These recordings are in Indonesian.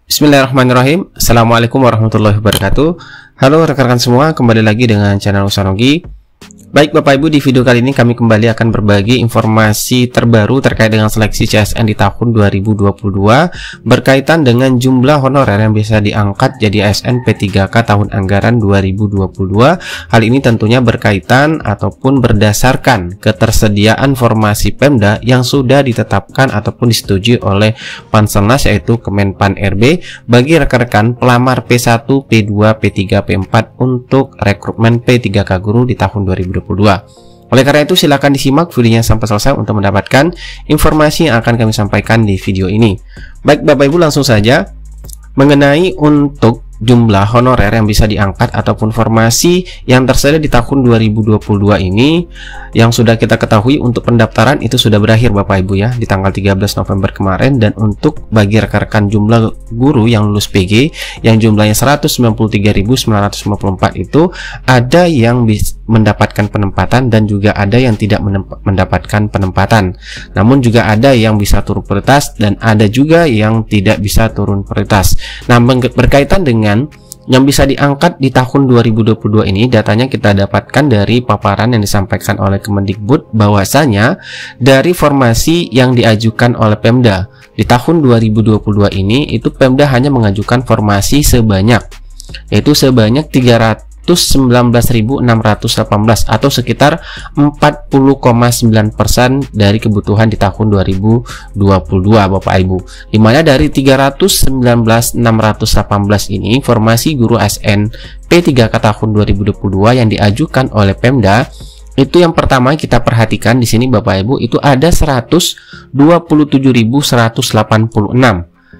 Bismillahirrahmanirrahim. Assalamualaikum warahmatullahi wabarakatuh. Halo rekan-rekan semua, kembali lagi dengan channel Usanogi. Baik Bapak Ibu, di video kali ini kami kembali akan berbagi informasi terbaru terkait dengan seleksi CSN di tahun 2022 berkaitan dengan jumlah honorer yang bisa diangkat jadi ASN P3K tahun anggaran 2022. Hal ini tentunya berkaitan ataupun berdasarkan ketersediaan formasi Pemda yang sudah ditetapkan ataupun disetujui oleh Panselnas, yaitu Kemenpan RB bagi rekan-rekan pelamar P1, P2, P3, P4 untuk rekrutmen P3K guru di tahun 2022. Oleh karena itu, silakan disimak videonya sampai selesai untuk mendapatkan informasi yang akan kami sampaikan di video ini. Baik Bapak Ibu, langsung saja mengenai untuk jumlah honorer yang bisa diangkat ataupun formasi yang tersedia di tahun 2022 ini, yang sudah kita ketahui untuk pendaftaran itu sudah berakhir Bapak Ibu ya, di tanggal 13 November kemarin. Dan untuk bagi rekan-rekan jumlah guru yang lulus PG yang jumlahnya 193.954 itu ada yang mendapatkan penempatan dan juga ada yang tidak mendapatkan penempatan. Namun juga ada yang bisa turun prioritas dan ada juga yang tidak bisa turun prioritas. Nah, berkaitan dengan yang bisa diangkat di tahun 2022 ini, datanya kita dapatkan dari paparan yang disampaikan oleh Kemendikbud bahwasanya dari formasi yang diajukan oleh Pemda di tahun 2022 ini, itu Pemda hanya mengajukan formasi sebanyak 319.618 atau sekitar 40,9% dari kebutuhan di tahun 2022 Bapak Ibu. Dimana dari 319.618 ini, formasi guru ASN P3K tahun 2022 yang diajukan oleh Pemda itu, yang pertama kita perhatikan di sini Bapak Ibu, itu ada 127.186.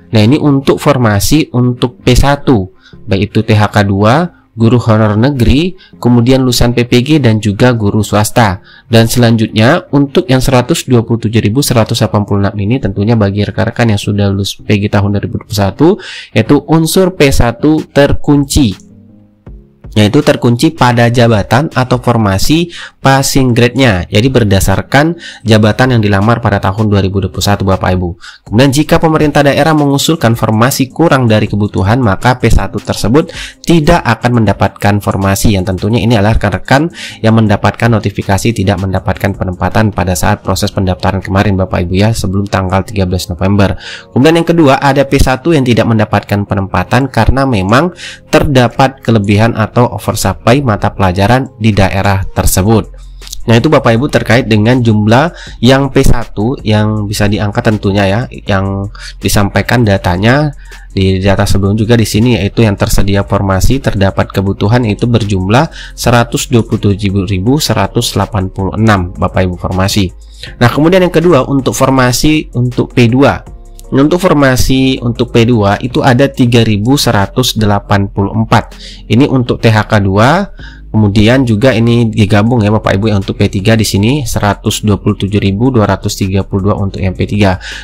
Nah, ini untuk formasi untuk P1, baik itu THK 2, guru honor negeri, kemudian lulusan PPG dan juga guru swasta. Dan selanjutnya untuk yang 127.186 ini tentunya bagi rekan-rekan yang sudah lulus PG tahun 2021, yaitu unsur P1 terkunci, yaitu terkunci pada jabatan atau formasi passing grade-nya, jadi berdasarkan jabatan yang dilamar pada tahun 2021 Bapak Ibu. Kemudian jika pemerintah daerah mengusulkan formasi kurang dari kebutuhan, maka P1 tersebut tidak akan mendapatkan formasi, yang tentunya ini adalah rekan-rekan yang mendapatkan notifikasi tidak mendapatkan penempatan pada saat proses pendaftaran kemarin Bapak Ibu ya, sebelum tanggal 13 November. Kemudian yang kedua, ada P1 yang tidak mendapatkan penempatan karena memang terdapat kelebihan atau oversupply mata pelajaran di daerah tersebut. Nah, itu Bapak Ibu terkait dengan jumlah yang P1 yang bisa diangkat tentunya ya, yang disampaikan datanya di data sebelum juga di sini, yaitu yang tersedia formasi terdapat kebutuhan itu berjumlah 127.186 Bapak Ibu formasi. Nah, kemudian yang kedua untuk formasi untuk P2. Untuk formasi untuk P2 itu ada 3.184. Ini untuk THK 2. Kemudian juga ini digabung ya Bapak Ibu, yang untuk P3 di sini 127.232 untuk yang P3.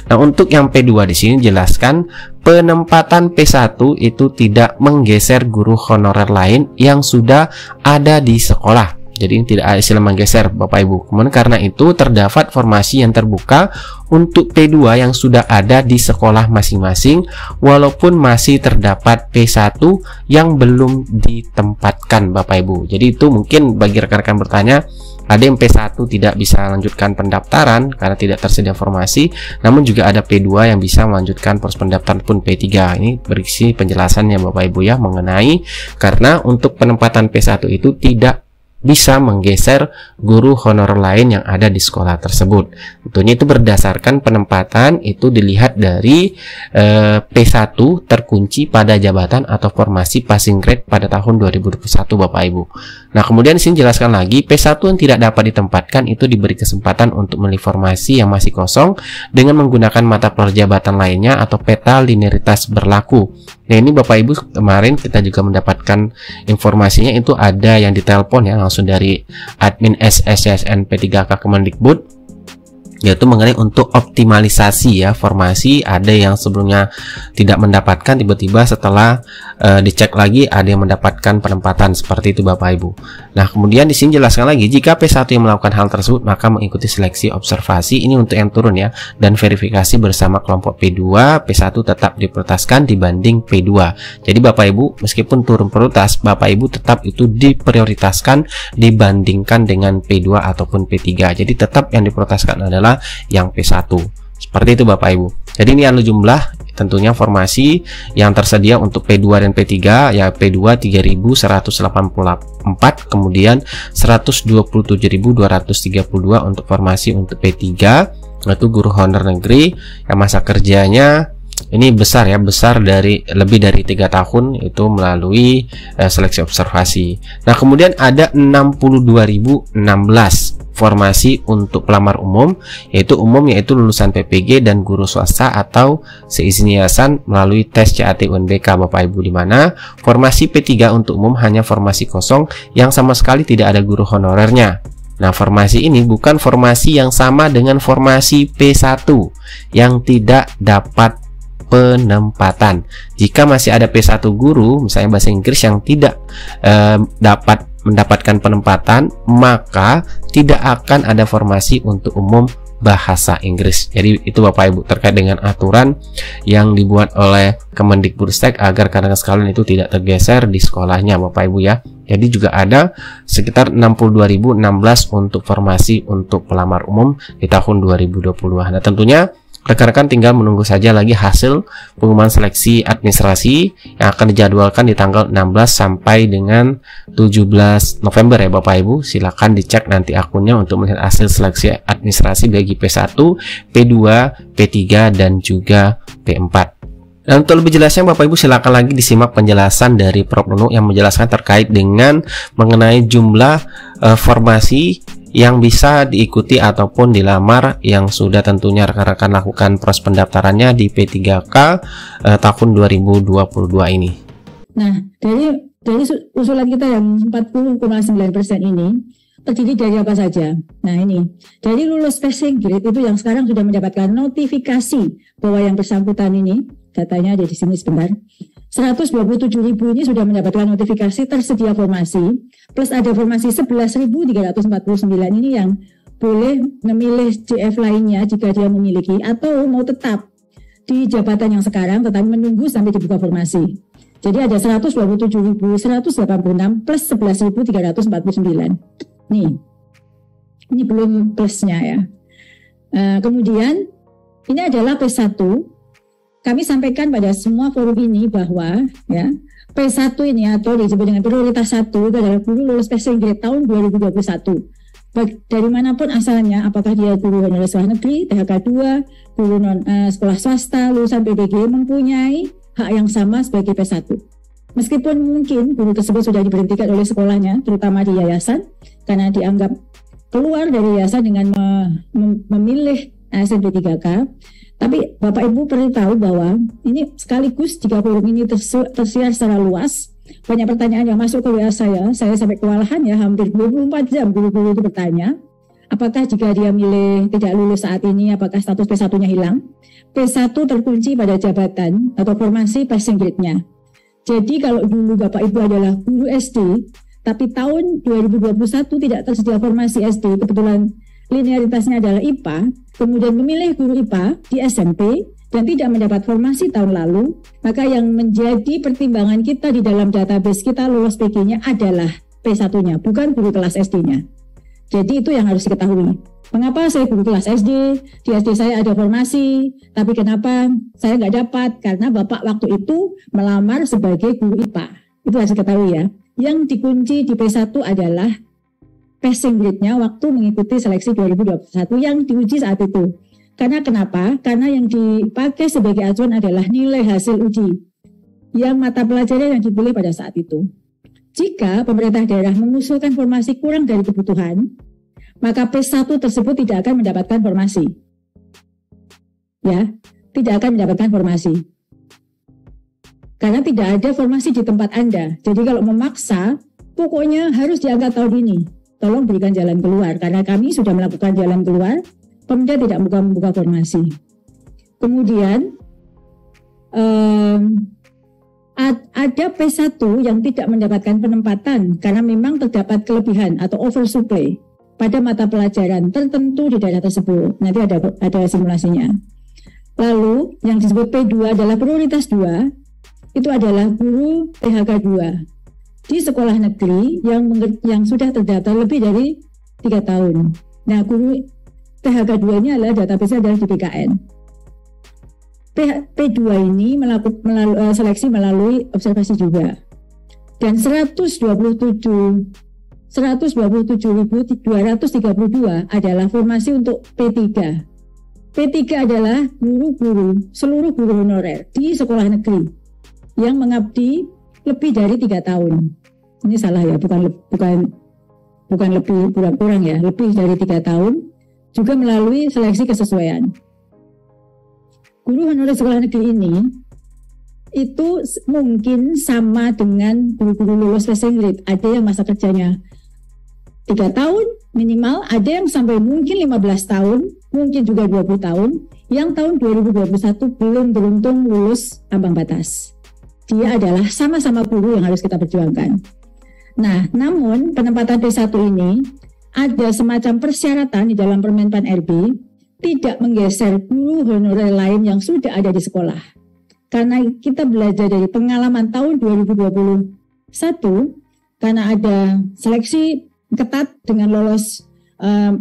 Nah, untuk yang P2 di sini jelaskan penempatan P1 itu tidak menggeser guru honorer lain yang sudah ada di sekolah. Jadi ini tidak ada istilah menggeser Bapak Ibu. Kemudian karena itu terdapat formasi yang terbuka untuk P2 yang sudah ada di sekolah masing-masing, walaupun masih terdapat P1 yang belum ditempatkan Bapak Ibu. Jadi itu mungkin bagi rekan-rekan bertanya, ada yang P1 tidak bisa melanjutkan pendaftaran karena tidak tersedia formasi, namun juga ada P2 yang bisa melanjutkan proses pendaftaran pun P3. Ini berisi penjelasannya Bapak Ibu ya, mengenai karena untuk penempatan P1 itu tidak bisa menggeser guru honor lain yang ada di sekolah tersebut. Tentunya itu berdasarkan penempatan itu dilihat dari P1 terkunci pada jabatan atau formasi passing grade pada tahun 2021 Bapak Ibu. Nah, kemudian di sini jelaskan lagi, P1 yang tidak dapat ditempatkan itu diberi kesempatan untuk memilih formasi yang masih kosong dengan menggunakan mata pelajaran jabatan lainnya atau peta linearitas berlaku. Nah, ini Bapak Ibu kemarin kita juga mendapatkan informasinya, itu ada yang ditelepon ya langsung dari admin SSCSN P3K Kemendikbud. yaitu mengenai untuk optimalisasi ya formasi. Ada yang sebelumnya tidak mendapatkan, tiba-tiba setelah dicek lagi ada yang mendapatkan penempatan, seperti itu Bapak Ibu. Nah, kemudian di sini jelaskan lagi, jika P1 yang melakukan hal tersebut maka mengikuti seleksi observasi. Ini untuk yang turun ya, dan verifikasi bersama kelompok P2. P1 tetap diprioritaskan dibanding P2. Jadi Bapak Ibu meskipun turun prioritas, Bapak Ibu tetap itu diprioritaskan dibandingkan dengan P2 ataupun P3. Jadi tetap yang diprioritaskan adalah yang P1. Seperti itu Bapak Ibu. Jadi ini adalah jumlah tentunya formasi yang tersedia untuk P2 dan P3 ya. P2 3184, kemudian 127.232 untuk formasi untuk P3, yaitu guru honor negeri yang masa kerjanya ini besar ya, besar dari lebih dari 3 tahun itu melalui seleksi observasi. Nah, kemudian ada 62.016 formasi untuk pelamar umum, yaitu lulusan PPG dan guru swasta atau seizin yayasan melalui tes CAT UNBK Bapak Ibu, di mana formasi P3 untuk umum hanya formasi kosong yang sama sekali tidak ada guru honorernya. Nah, formasi ini bukan formasi yang sama dengan formasi P1 yang tidak dapat penempatan. Jika masih ada P1 guru misalnya bahasa Inggris yang tidak dapat mendapatkan penempatan, maka tidak akan ada formasi untuk umum bahasa Inggris. Jadi itu Bapak Ibu terkait dengan aturan yang dibuat oleh Kemendikbudristek agar kadang sekalian itu tidak tergeser di sekolahnya Bapak Ibu ya. Jadi juga ada sekitar 62.016 untuk formasi untuk pelamar umum di tahun 2020. Nah, tentunya rekan-rekan tinggal menunggu saja lagi hasil pengumuman seleksi administrasi yang akan dijadwalkan di tanggal 16 sampai dengan 17 November ya Bapak Ibu. Silakan dicek nanti akunnya untuk melihat hasil seleksi administrasi bagi P1, P2, P3 dan juga P4. Dan untuk lebih jelasnya Bapak Ibu silakan lagi disimak penjelasan dari Prof. Nunung yang menjelaskan terkait dengan mengenai jumlah formasi yang bisa diikuti ataupun dilamar yang sudah tentunya rekan-rekan lakukan proses pendaftarannya di P3K tahun 2022 ini. Nah, dari usulan kita yang 40,9% ini terdiri dari apa saja? Nah, ini dari lulus passing grade itu yang sekarang sudah mendapatkan notifikasi bahwa yang bersangkutan ini, datanya ada di sini sebentar, 127.000 ini sudah mendapatkan notifikasi tersedia formasi, plus ada formasi 11.349 ini yang boleh memilih JF lainnya jika dia memiliki, atau mau tetap di jabatan yang sekarang tetapi menunggu sampai dibuka formasi. Jadi ada 127.186 plus 11.349. Nih, ini belum plusnya ya. Kemudian ini adalah P1. Kami sampaikan pada semua forum ini bahwa ya P1 ini atau disebut dengan prioritas 1 itu adalah guru lulus passing grade tahun 2021. Dari manapun asalnya, apakah dia guru honorer sekolah negeri, THK 2, guru sekolah swasta, lulusan PPG, mempunyai hak yang sama sebagai P1. Meskipun mungkin guru tersebut sudah diberhentikan oleh sekolahnya, terutama di yayasan, karena dianggap keluar dari yayasan dengan memilih ASN P3K, tapi Bapak Ibu perlu tahu bahwa ini sekaligus jika forum ini tersiar secara luas, banyak pertanyaan yang masuk ke WA saya sampai kewalahan ya, hampir 24 jam guru-guru itu bertanya, apakah jika dia milih tidak lulus saat ini, apakah status P1-nya hilang? P1 terkunci pada jabatan atau formasi passing grade-nya. Jadi kalau dulu Bapak Ibu adalah guru SD, tapi tahun 2021 tidak tersedia formasi SD, kebetulan linearitasnya adalah IPA, kemudian memilih guru IPA di SMP dan tidak mendapat formasi tahun lalu, maka yang menjadi pertimbangan kita di dalam database kita lulus PG-nya adalah P1-nya, bukan guru kelas SD-nya. Jadi itu yang harus diketahui. Mengapa saya guru kelas SD, di SD saya ada formasi, tapi kenapa saya nggak dapat? Karena Bapak waktu itu melamar sebagai guru IPA. Itu harus diketahui ya. Yang dikunci di P1 adalah passing grade-nya waktu mengikuti seleksi 2021 yang diuji saat itu. Karena kenapa? Karena yang dipakai sebagai acuan adalah nilai hasil uji yang mata pelajaran yang dipilih pada saat itu. Jika pemerintah daerah mengusulkan formasi kurang dari kebutuhan, maka P1 tersebut tidak akan mendapatkan formasi. Ya, tidak akan mendapatkan formasi. Karena tidak ada formasi di tempat Anda. Jadi kalau memaksa, pokoknya harus diangkat tahun ini. Tolong berikan jalan keluar, karena kami sudah melakukan jalan keluar Pemda tidak membuka formasi. Kemudian ada P1 yang tidak mendapatkan penempatan karena memang terdapat kelebihan atau oversupply pada mata pelajaran tertentu di daerah tersebut. Nanti ada simulasinya. Lalu yang disebut P2 adalah prioritas 2, itu adalah guru PHK 2 di sekolah negeri yang sudah terdaftar lebih dari 3 tahun. Nah, guru PHK 2 ini adalah database adalah di BKN. P2 ini seleksi melalui observasi juga. Dan 127.232 adalah formasi untuk P3. P3 adalah seluruh guru honorer di sekolah negeri yang mengabdi lebih dari 3 tahun. Ini salah ya, bukan kurang ya, lebih dari 3 tahun, juga melalui seleksi kesesuaian. Guru honorer sekolah negeri ini itu mungkin sama dengan guru-guru lulus passing grade. Ada yang masa kerjanya 3 tahun minimal, ada yang sampai mungkin 15 tahun, mungkin juga 20 tahun, yang tahun 2021 belum beruntung lulus ambang batas. Dia adalah sama-sama guru yang harus kita perjuangkan. Nah, namun penempatan P1 ini ada semacam persyaratan di dalam Permenpan RB tidak menggeser guru honorer lain yang sudah ada di sekolah. Karena kita belajar dari pengalaman tahun 2021, karena ada seleksi ketat dengan lolos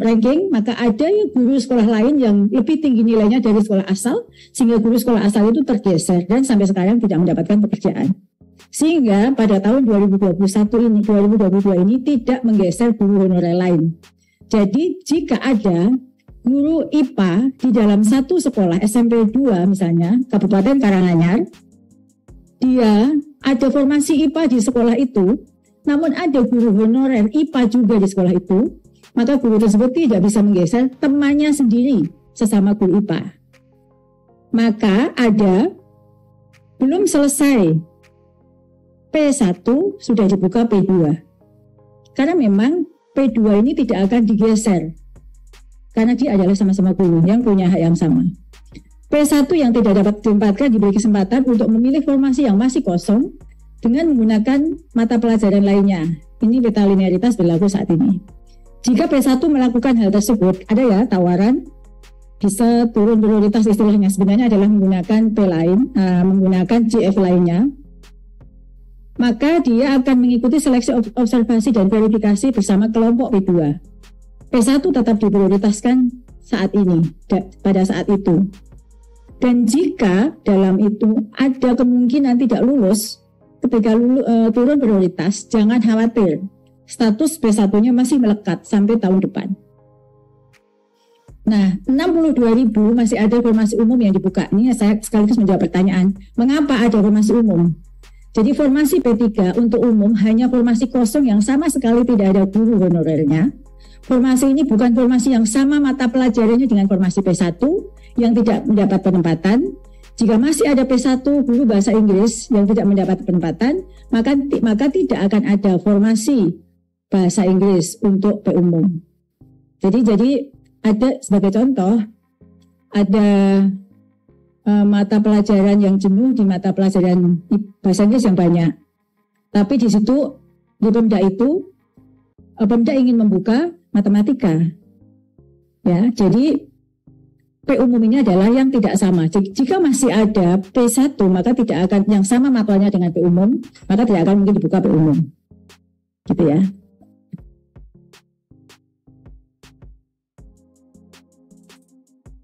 ranking, maka ada guru sekolah lain yang lebih tinggi nilainya dari sekolah asal, sehingga guru sekolah asal itu tergeser dan sampai sekarang tidak mendapatkan pekerjaan. Sehingga pada tahun 2022 ini tidak menggeser guru honorer lain. Jadi jika ada guru IPA di dalam satu sekolah SMP 2 misalnya, Kabupaten Karanganyar, dia ada formasi IPA di sekolah itu, namun ada guru honorer IPA juga di sekolah itu, maka guru tersebut tidak bisa menggeser temannya sendiri sesama guru IPA. Maka ada belum selesai P1 sudah dibuka P2. Karena memang P2 ini tidak akan digeser. Karena dia adalah sama-sama guru yang punya hak yang sama. P1 yang tidak dapat ditempatkan diberi kesempatan untuk memilih formasi yang masih kosong dengan menggunakan mata pelajaran lainnya. Ini peta linearitas berlaku saat ini. Jika P1 melakukan hal tersebut, ada ya tawaran bisa turun prioritas, istilahnya sebenarnya adalah menggunakan P lain, menggunakan GF lainnya. Maka dia akan mengikuti seleksi observasi dan verifikasi bersama kelompok P2. P1 tetap diprioritaskan saat ini, pada saat itu. Dan jika dalam itu ada kemungkinan tidak lulus, ketika turun prioritas, jangan khawatir. Status P1-nya masih melekat sampai tahun depan. Nah, 62.000 masih ada formasi umum yang dibuka. Ini saya sekaligus menjawab pertanyaan, mengapa ada formasi umum? Jadi formasi P3 untuk umum hanya formasi kosong yang sama sekali tidak ada guru honorernya. Formasi ini bukan formasi yang sama mata pelajarannya dengan formasi P1 yang tidak mendapat penempatan. Jika masih ada P1 guru bahasa Inggris yang tidak mendapat penempatan, maka tidak akan ada formasi bahasa Inggris untuk P umum. Jadi ada sebagai contoh, ada mata pelajaran yang jenuh di mata pelajaran bahasa Inggris yang banyak. Tapi di situ di Pemda itu Pemda ingin membuka matematika. Ya, jadi P umum ini adalah yang tidak sama. Jika masih ada P1 maka tidak akan yang sama matanya dengan P umum, maka tidak akan mungkin dibuka P umum. Gitu ya.